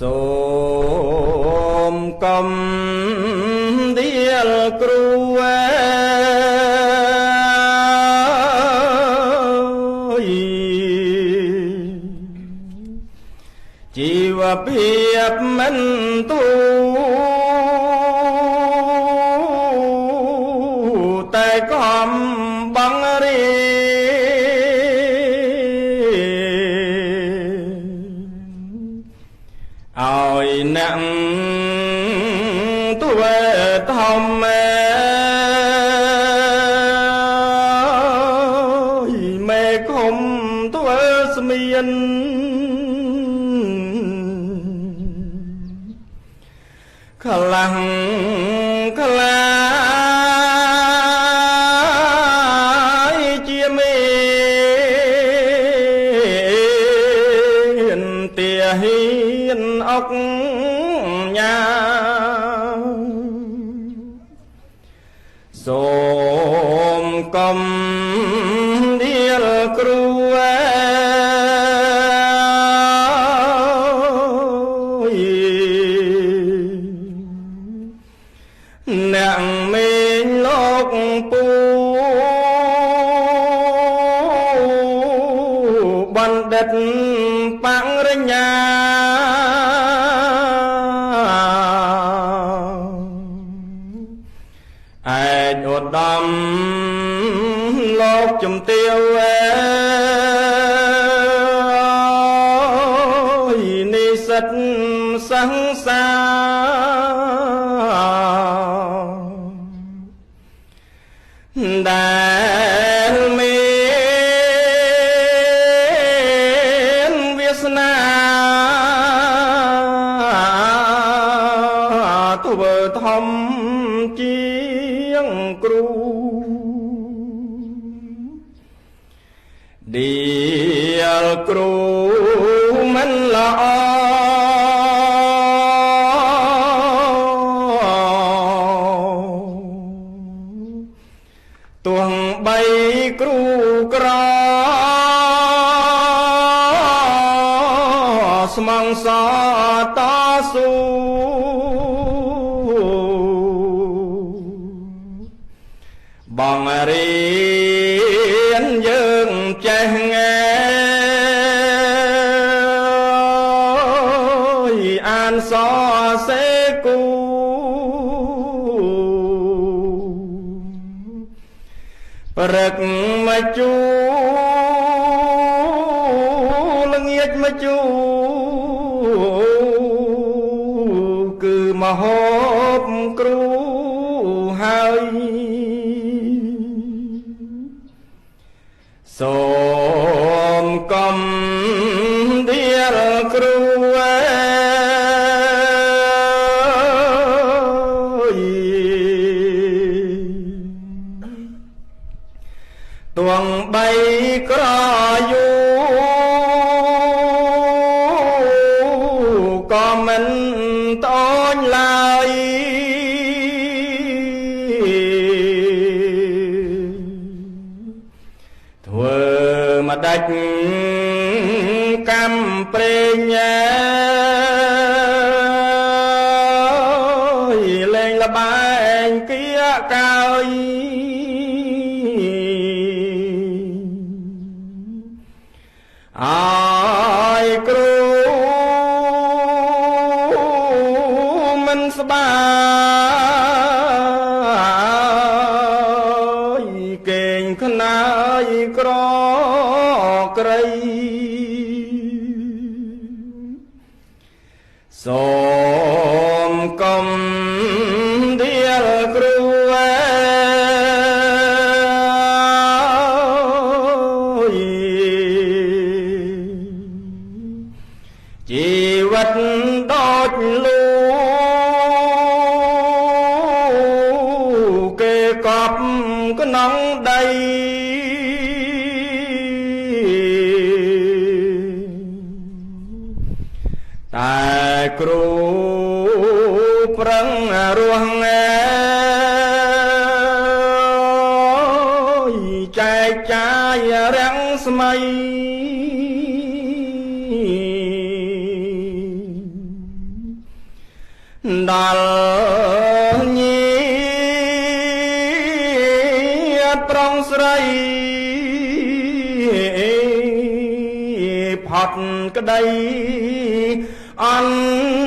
សូមកុំដៀលគ្រូជីវភាពមិនទូតែកំបងរីឲ្យអ្នកទួធំមេឃុំទួស្មៀនខ្លាំងខ្លាយជាមានទាហ៊ានអុកញ៉ាសូមកុំដៀលគ្រូអ្នកមេងលោកពូបណ្ឌិតបរិញ្ញាឯកឧត្តមលោកជំទាវនិស្សិតសង្សារដែលមានវាសនាធ្វើធំជាងគ្រូដៀលគ្រូមិនល្អទោះបីគ្រូក្រស្មងសតស៊ូបងរៀនយើងចេះអានសរសេរគូព្រឹកមកជូល្ងាចមកជូគឺមហូបគ្រូហើយសូមកុំដៀលគ្រូទងបីក្រយូក៏មិនតូចឡើយធ្វើមកដាច់កម្មប្រេងលេងលបែងគៀកកើយអើយគ្រូមិនស្បាយគេងខ្នើយក្រក្រៃសូមកុំដៀលគ្រូជីវិតដូចលូគេកប់ក្នុងដីតែគ្រូប្រឹងរស់ចែកចាយរាំងស្មៃ ដល់ញៀប្រងស្រីផត់ក្តីអន់